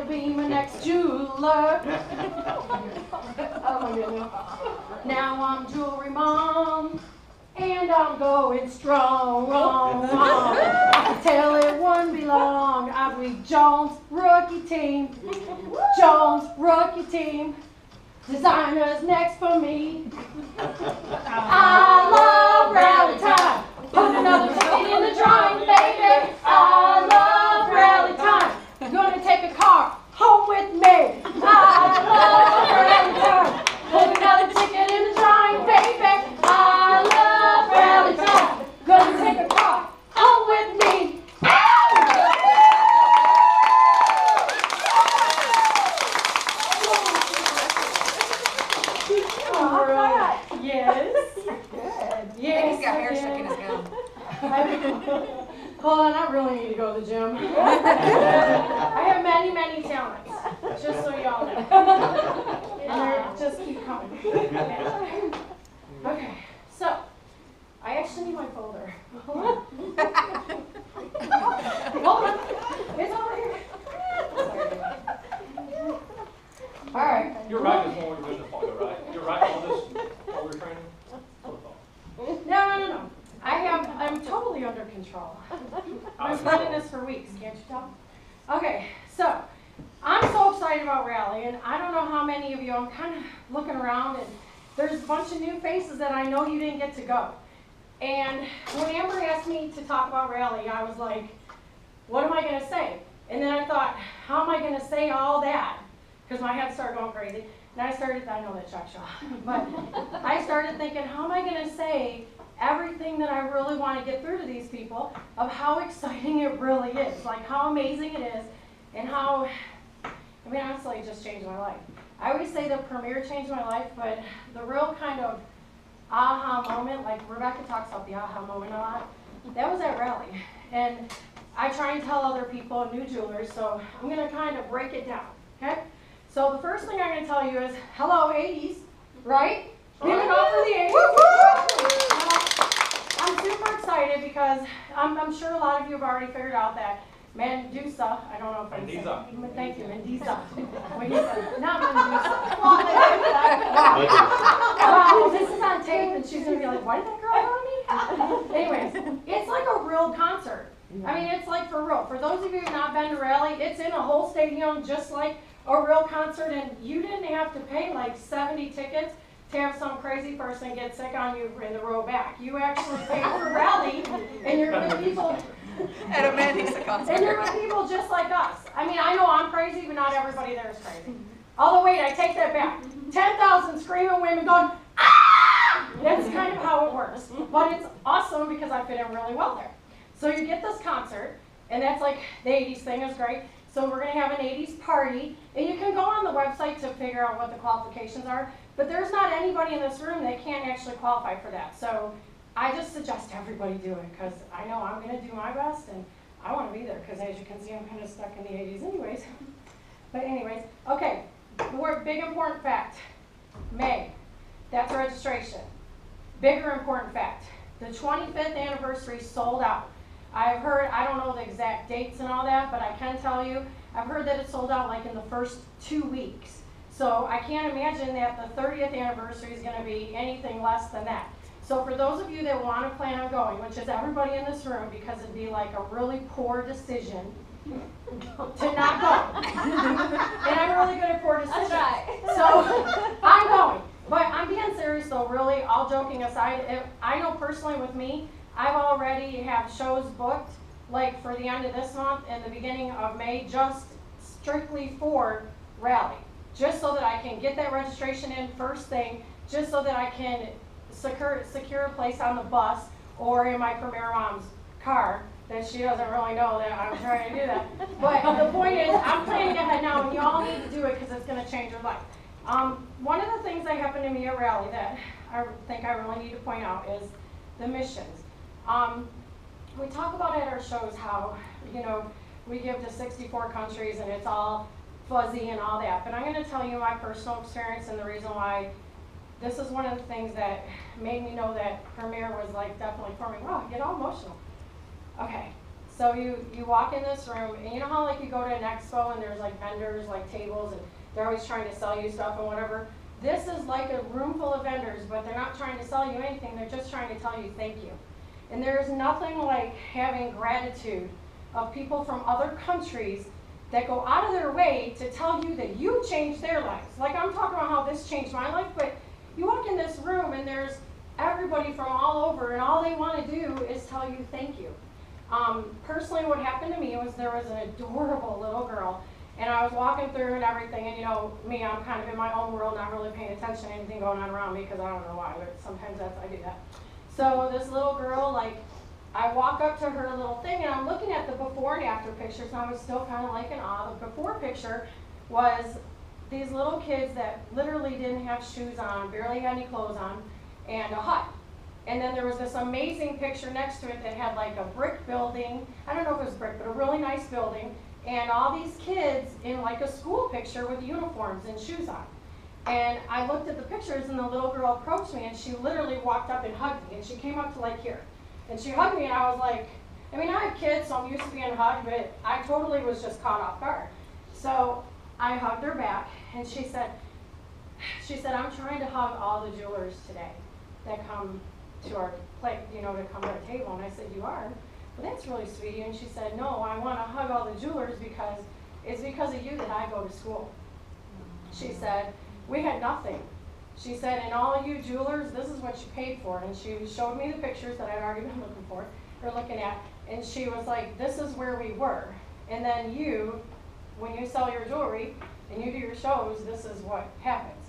be my next jeweler. Oh my goodness. Now I'm jewelry mom, and I'm going strong. I can tell it wouldn't be long. I'll be Jones rookie team. Jones rookie team. Designers next for me. I love rally time. Put another ticket in the drawing, baby. I love rally time. You're gonna take a car home with me. I love rally time. Put another ticket in the drawing, baby. I love rally time. Gonna take a car home with me. All right. Yes. Good. Yes. He's got hair stuck in his gum. Hold on, I really need to go to the gym. I have many, many talents, just so y'all know. And they just keep coming. Okay, so I actually need my folder. Hold on. Hold on. It's over here. All right. You're right, this one with your business folder, right? You're right, all this folder training? No. I'm totally under control. I've been planning this for weeks, can't you tell? Okay, so I'm so excited about Rally, and I don't know how many of you, I'm kind of looking around, and there's a bunch of new faces that I know you didn't get to go. And when Amber asked me to talk about Rally, I was like, what am I going to say? And then I thought, how am I going to say all that? Because my head started going crazy. And I know that Chuck Shaw, but I started thinking, how am I going to say everything that I really want to get through to these people of how exciting it really is, like how amazing it is, and how, I mean, honestly, it just changed my life. I always say the premiere changed my life, but the real kind of aha moment, like Rebecca talks about the aha moment a lot, that was at Rally. And I try and tell other people, new jewelers, so I'm going to kind of break it down, okay? So the first thing I'm going to tell you is, hello 80s, right? Give it up for the 80s. I'm super excited because I'm sure a lot of you have already figured out that Mendoza, I don't know if I'm saying it. Thank you, Mendoza. When you said, not Mendoza. Wow, this is on tape and she's going to be like, why did that girl on me? Anyways, it's like a real concert. I mean, it's like for real. For those of you who have not been to Rally, it's in a whole stadium just like a real concert, and you didn't have to pay like 70 tickets to have some crazy person get sick on you in the row back. You actually paid for Rally, and you're with people. At a Mendoza concert. And you're with people just like us. I mean, I know I'm crazy, but not everybody there is crazy. Although, wait, I take that back. 10,000 screaming women going, ah! That's kind of how it works. But it's awesome because I fit in really well there. So you get this concert, and that's like the 80s thing is great. So we're going to have an 80s party, and you can go on the website to figure out what the qualifications are, but there's not anybody in this room that can't actually qualify for that. So I just suggest everybody do it, because I know I'm going to do my best, and I want to be there, because as you can see, I'm kind of stuck in the 80s anyways. But anyways, okay, big important fact, May, that's registration. Bigger important fact, the 25th anniversary sold out. I've heard, I don't know the exact dates and all that, but I can tell you, I've heard that it sold out like in the first 2 weeks. So I can't imagine that the 30th anniversary is going to be anything less than that. So for those of you that want to plan on going, which is everybody in this room, because it'd be like a really poor decision to not go. And I'm really good at poor decisions. That's right. So I'm going. But I'm being serious though, really, all joking aside, I know personally with me, I've already have shows booked, like for the end of this month and the beginning of May, just strictly for Rally. Just so that I can get that registration in first thing, just so that I can secure a place on the bus or in my Premier Mom's car, that she doesn't really know that I'm trying to do that. But the point is, I'm planning ahead now, and you all need to do it because it's going to change your life. One of the things that happened to me at Rally that I think I really need to point out is the missions. We talk about at our shows how, you know, we give to 64 countries and it's all fuzzy and all that, but I'm going to tell you my personal experience and the reason why this is one of the things that made me know that Premier was like definitely for me. Wow, I get all emotional. Okay, So you walk in this room, and you know how like you go to an expo and there's like vendors, like tables, and they're always trying to sell you stuff and whatever? This is like a room full of vendors, but they're not trying to sell you anything, they're just trying to tell you thank you. And there's nothing like having gratitude of people from other countries that go out of their way to tell you that you changed their lives. Like I'm talking about how this changed my life, but you walk in this room and there's everybody from all over, and all they want to do is tell you thank you. Personally, what happened to me was there was an adorable little girl, and I was walking through and everything, and you know me, I'm kind of in my own world, not really paying attention to anything going on around me, because I don't know why, but sometimes I do that. So this little girl, like, I walk up to her little thing, and I'm looking at the before and after pictures, and I was still kind of like in awe. The before picture was these little kids that literally didn't have shoes on, barely had any clothes on, and a hut. And then there was this amazing picture next to it that had like a brick building. I don't know if it was brick, but a really nice building. And all these kids in like a school picture with uniforms and shoes on. And I looked at the pictures, and the little girl approached me, and she literally walked up and hugged me. And she came up to like here. And she hugged me, and I was like, I mean, I have kids, so I'm used to being hugged, but I totally was just caught off guard. So I hugged her back, and she said, I'm trying to hug all the jewelers today that come to our plate, you know, to come to our table. And I said, you are? Well, that's really sweet. And she said, no, I want to hug all the jewelers because it's because of you that I go to school. She said, we had nothing. She said, and all you jewelers, this is what you paid for. And she showed me the pictures that I'd already been looking at. And she was like, this is where we were. And then you, when you sell your jewelry and you do your shows, this is what happens.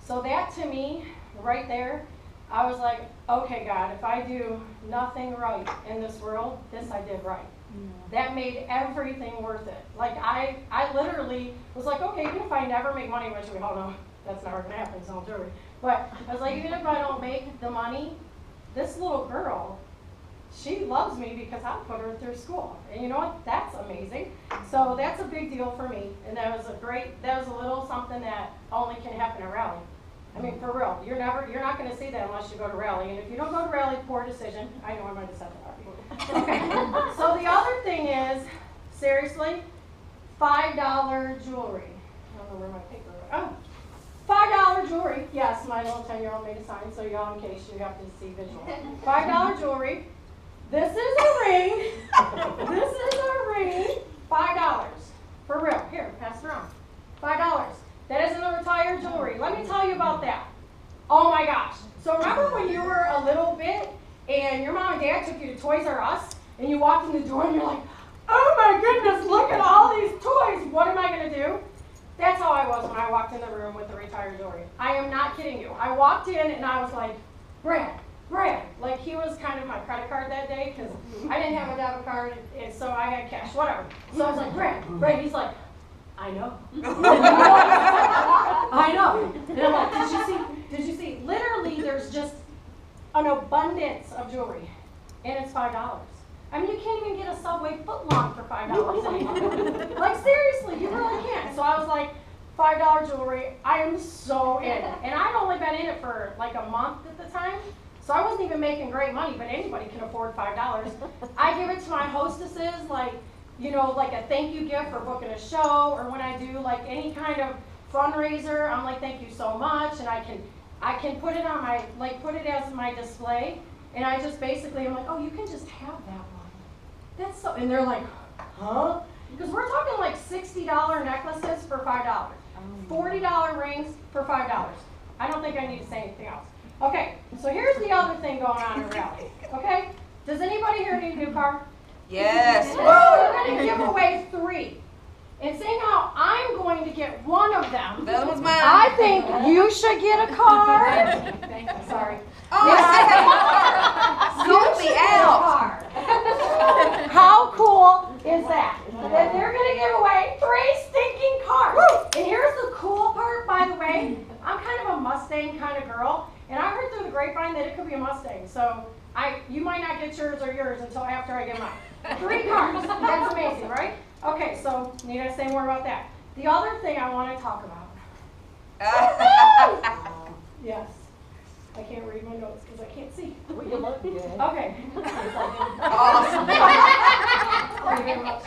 So that to me, right there, I was like, okay, God, if I do nothing right in this world, this I did right. That made everything worth it. Like I literally was like, okay, even if I never make money, which we all know that's never gonna happen, it's all jewelry. But I was like, even if I don't make the money, this little girl, she loves me because I put her through school. And you know what? That's amazing. So that's a big deal for me. And that was a little something that only can happen at Rally. I mean, for real, you're not going to see that unless you go to Rally. And if you don't go to Rally, poor decision. I know I might have said that already. Okay. So the other thing is, seriously, $5 jewelry. I don't know where my paper went. Oh, $5 jewelry. Yes, my little 10-year-old made a sign, so y'all, in case you have to see visual. $5 jewelry. This is a ring. This is a ring. $5. For real. Here, pass it around. $5. That is in the retired jewelry. Let me tell you about that. Oh my gosh. So remember when you were a little bit and your mom and dad took you to Toys R Us and you walked in the door and you're like, oh my goodness, look at all these toys. What am I going to do? That's how I was when I walked in the room with the retired jewelry. I am not kidding you. I walked in and I was like, Brad. Like he was kind of my credit card that day because I didn't have a debit card and so I had cash, whatever. So I was like, Brad. He's like, I know. I know. And I'm like, did you see? Literally, there's just an abundance of jewelry, and it's $5. I mean, you can't even get a Subway footlong for $5 anymore. Like, seriously, you really can't. So I was like, $5 jewelry, I am so in. And I'd only been in it for like a month at the time, so I wasn't even making great money, but anybody can afford $5. I give it to my hostesses, like, you know, like a thank you gift for booking a show, or when I do like any kind of fundraiser, I'm like, thank you so much, and I can put it on my, like put it as my display, and I just basically, I'm like, oh, you can just have that one. That's so, and they're like, huh? Because we're talking like $60 necklaces for $5, $40 rings for $5. I don't think I need to say anything else. Okay, so here's the other thing going on in Rally, okay? Does anybody here need a new car? Yes. We're going to give away 3. And seeing how I'm going to get one of them, That was mine. I think you should get a car. Sorry. Oh, Yeah. You Sold me should get a out. car. How cool is that? That they're going to give away 3 stinking cars. And here's the cool part, by the way. I'm kind of a Mustang kind of girl. And I heard through the grapevine that it could be a Mustang. So you might not get yours or yours until after I get mine. 3 cars. That's amazing, right? Okay, so need I say more about that? The other thing I want to talk about. Yes. I can't read my notes because I can't see. Well, you look good. Okay. Awesome. Thank you very much.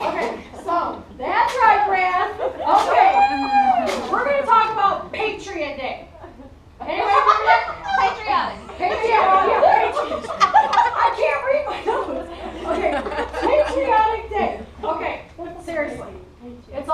Okay, so that's right, Brad. Okay, we're going to talk about Patriot Day. Anyway, Patriotic. Patriot. I can't read my notes. Okay, Patriotic Day. Okay, seriously, it's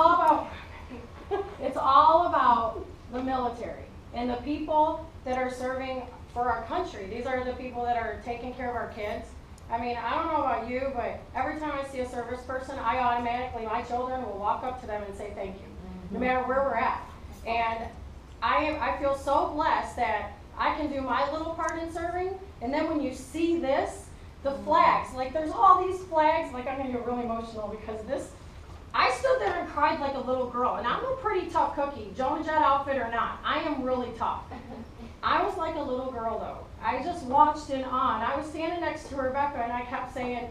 all about the military and the people that are serving for our country. These are the people that are taking care of our kids. I mean, I don't know about you, but every time I see a service person, I automatically, my children will walk up to them and say thank you, no matter where we're at. And I feel so blessed that I can do my little part in serving, and then when you see this, the flags, like there's all these flags, like I'm gonna get really emotional because this, I stood there and cried like a little girl, and I'm a pretty tough cookie, Joan Jett outfit or not, I am really tough. I was like a little girl though. I just watched in awe, and I was standing next to Rebecca, and I kept saying,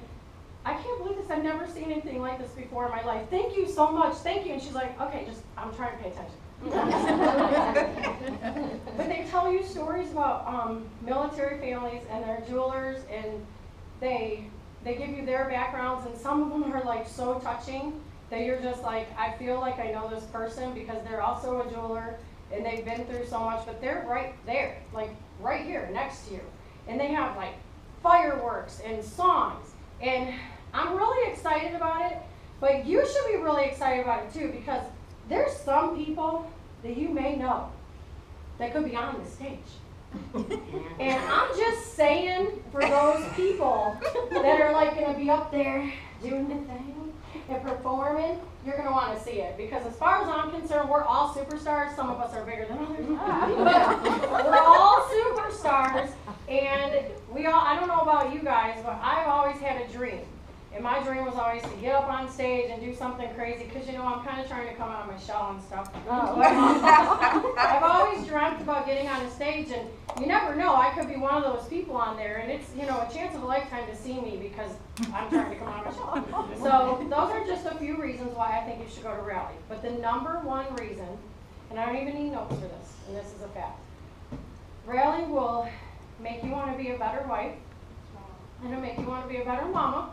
I can't believe this, I've never seen anything like this before in my life. Thank you so much, thank you. And she's like, okay, just, I'm trying to pay attention. But they tell you stories about military families and their jewelers, and they give you their backgrounds, and some of them are like so touching that you're just like, I feel like I know this person because they're also a jeweler and they've been through so much, but they're right there, like right here next to you. And they have like fireworks and songs, and I'm really excited about it, but you should be really excited about it too, because there's some people that you may know that could be on the stage. And I'm just saying, for those people that are like going to be up there doing the thing and performing, you're going to want to see it. Because as far as I'm concerned, we're all superstars. Some of us are bigger than others. But we're all superstars. And we all, I don't know about you guys, but I've always had a dream. And my dream was always to get up on stage and do something crazy, because you know I'm kind of trying to come out of my shell and stuff. I've always dreamt about getting on a stage, and you never know, I could be one of those people on there, and it's, you know, a chance of a lifetime to see me because I'm trying to come out of my shell. So those are just a few reasons why I think you should go to Rally. But the number one reason, and I don't even need notes for this, and this is a fact, Rally will make you want to be a better wife, and it'll make you want to be a better mama.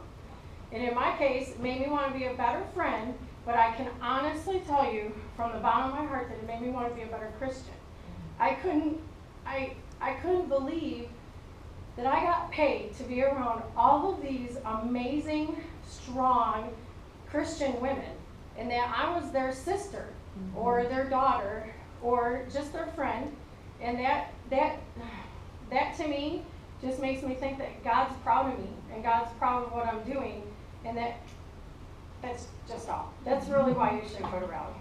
And in my case, it made me want to be a better friend, but I can honestly tell you from the bottom of my heart that it made me want to be a better Christian. I couldn't believe that I got paid to be around all of these amazing, strong Christian women, and that I was their sister or their daughter or just their friend, and that to me just makes me think that God's proud of me and God's proud of what I'm doing. And that's just all. That's really why you should go to Rally.